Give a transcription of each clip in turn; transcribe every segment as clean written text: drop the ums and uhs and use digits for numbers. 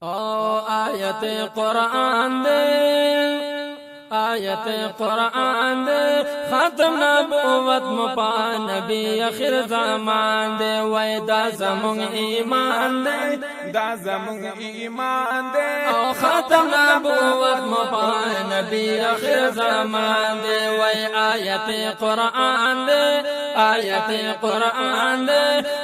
آیت قرآن دے آیت قرآن دے ختم نبوت مپا نبی آخر زمان دے وی دا زمون ایمان دے دا زمون ایمان دے ختم نبوت مپا نبی آخر زمان دے وی آیت قرآن دے آیت قرآن دے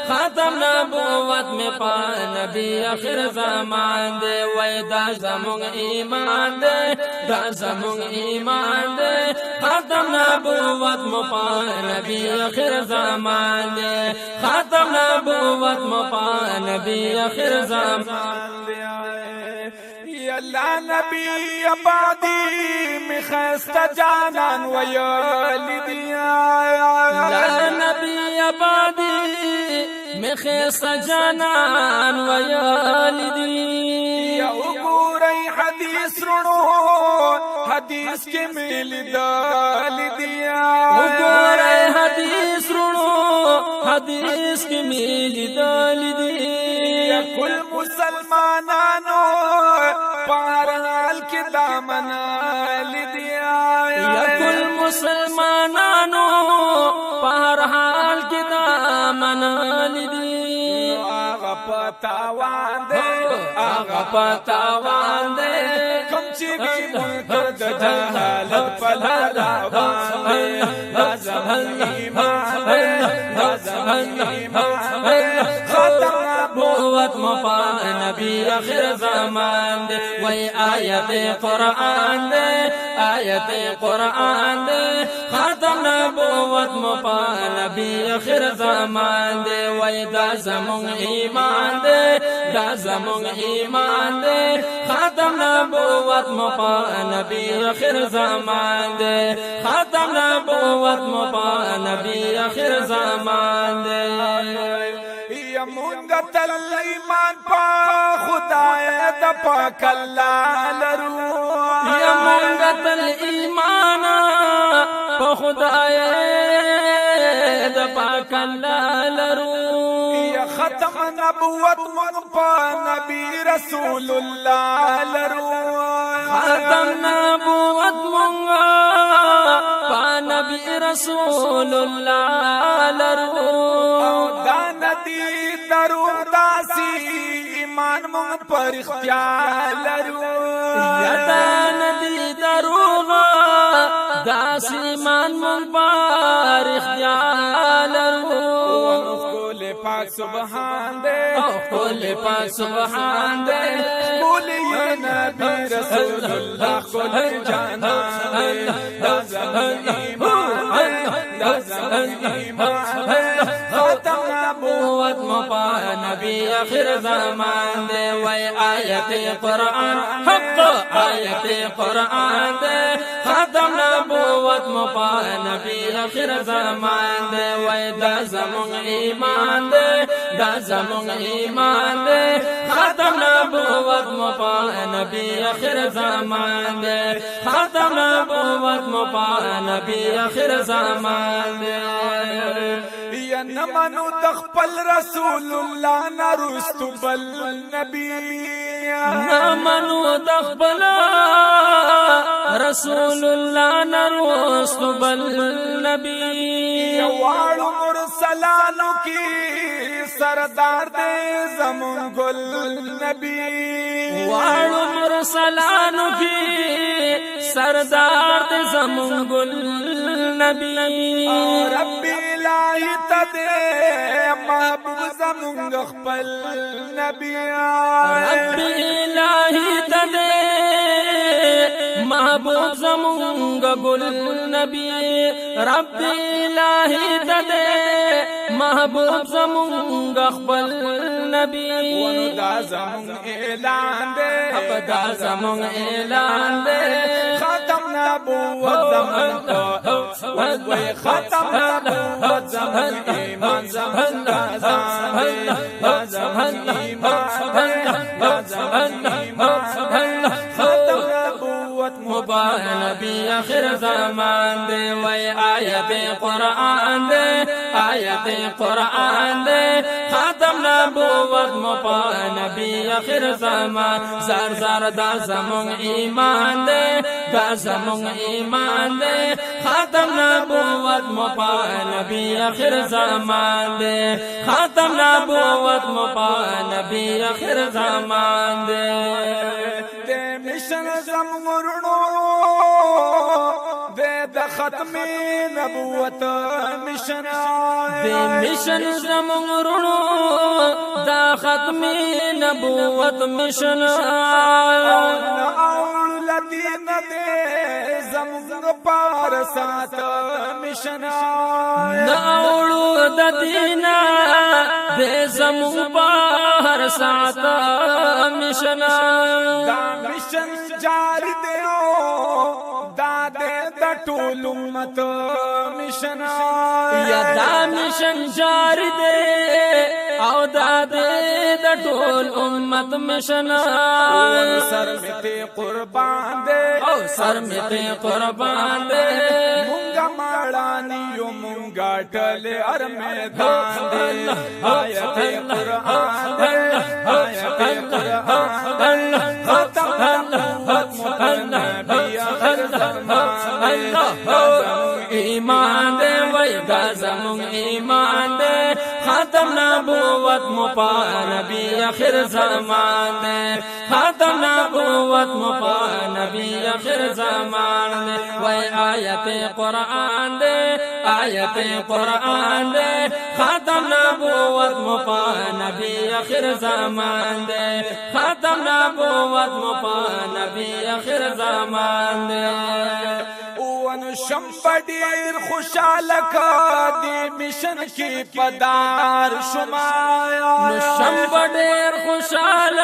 ختم نبوت میں پا نبی آخر زمان دے وی دا زمون ایمان دے دا زمون ایمان دے ختم نبوت میں پا نبی آخر زمان دے ختم نبوت میں پا نبی آخر زمان دے یا اللہ نبی عبادی میں خیستہ جانان ویالدی یا نبی عبادی میں خیستہ جانان ویالدی یا اگوری حدیث رنو حدیث کے میل دالدی اگوری حدیث رنو حدیث کے میل دالدی یا کل مسلمانانو پارال کی دامنا لدیا یا کل مسلمانانو پارحال کی دامنا لدی آغا پتاوان دے آغا پتاوان دے کم چی بھی ملک دا جہالت پلاوان دے نازم ایمان دے نازم ایمان دے ختم نبوت مپا نبی آخر زمان دے وی آیت قرآن دے آیت قرآن دے ختم نبوت مپا نبی آخر زمان دے وی دا زمون ایمان دے دا زمون ایمان دے ختم نبوت مپا نبی آخر زمان دے ختم نبوت مپا نبی آخر زمان دے یا منگت الایمان پا خدای دا پاک اللہ لرو یا منگت الایمان پا خدای دا پاک اللہ لرو یا ختم نبوت من پا نبی رسول اللہ لرو ختم نبوت منگا پا نبی رسول اللہ لرو داندی درو داسی ایمان من پر اختیار لرو یا داندی دروغا داسی ایمان من پر اختیار لرو کل پاک سبحان دے کل پاک سبحان دے بولی نبی رسول اللہ کل جانا دا زمن ایمان دا زمن ایمان ختم نبوت مپا نبی آخر زمان دے وی آیت قرآن حق آیت قرآن دے ختم نبوت مپا نبی آخر زمان دے وی دا زمون ایمان دے دا زمون ایمان دے ختم نبوت مپا نبی آخر زمان دے ختم نبوت مپا نبی آخر زمان دے یا نمانو تخپل رسول اللہ نرستو بل نبی نمانو تخپل رسول اللہ نرستو بل نبی وارو مرسلانو کی سردار دے زمون گل نبی وارو مرسلانو کی سردار دے زمون گل نبی ربی الہی تدے محبوب زمون خپل نبی ربی الہی تدے محبوب زمون گل نبی ربی الہی تدے محبوب زمون خپل نبی دا زمون اعلان دے دا زمون اعلان دے ختم نبوت زمن وی ختم نبوت زمن ایمان زمن زمن ایمان زمن ایمان ختم نبوت پا نبی آخر زمان دے وی آیت قرآن دے آیت قرآن دے ختم نبوت مپا نبی آخر زمان زار زار دا زمون ایمان دے دا زمون ایمان دے ختم نبوت مپا نبی آخر زمان دے ختم نبوت مپا نبی آخر زمان دے مشن زمورنو دے ختم نبوت مشن دے مشن زمورنو دا ختم نبوت مشن لدین دے زمون پار سات مشن ناولو ددینا دے زمون پار سات مشن مشن جاری دیو دا دے دا ټول امت مشن یا دا مشن جاری دے او دا دے دا ټول امت مشن سر متے قربان دے او سر متے قربان دے مونگا ماڑانی یو مونگا ٹلے ار میدان دے آیت قرآن دے آیت قرآن دے ختم نبوت نبی آخر زمان ایمان دے وی دا زمون ایمان دے ختم نبوت مپا نبی آخر زمان دے ختم نبوت مپا نبی آخر زمان دے وی آیت قرآن دے آیت قرآن دے ختم نبوت مپا نبی آخر زمان دے ختم نبوت مپا نبی آخر زمان دے ون شمبدیر خوشحال کا دی مشن کی پدار شمایا شمبدیر خوشحال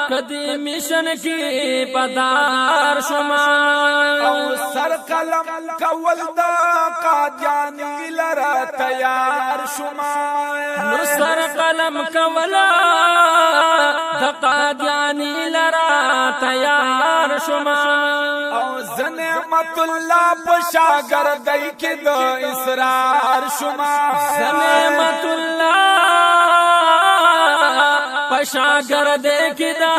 کدی مشن کی پدار شمایا سر قلم کول دا قادیانی لرا تیار شمایا سر قلم کولا دا قادیانی لرا تیار شمایا زنعمت اللہ پشاگردی کی دا اسرار شمایا زنعمت اللہ پشاگردی کی دا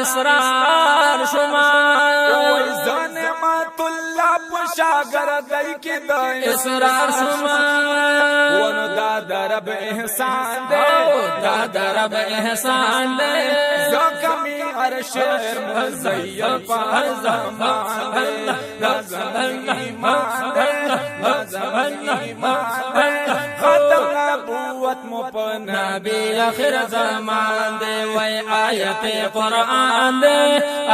اسرار شمایا زنعمت اللہ پشاگردی کی دا اسرار شمایا ونو دا درب احسان دے دا درب احسان دے زکمی عرشر مزیر پار زمان دے نظم ایمان دے نظم ایمان دے ختم نبوت مپن نبی آخر زمان دے وی آیت قرآن دے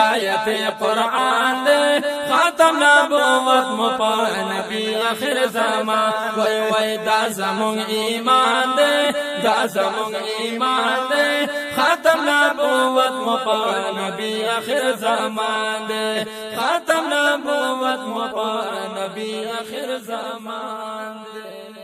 آیت قرآن دے ختم نبوت مپا نبی آخر زمان وی دا زمون ایمان دے دا زمون ایمان دے ختم نبوت مپا نبی آخر زمان دے ختم نبوت مپا نبی آخر زمان دے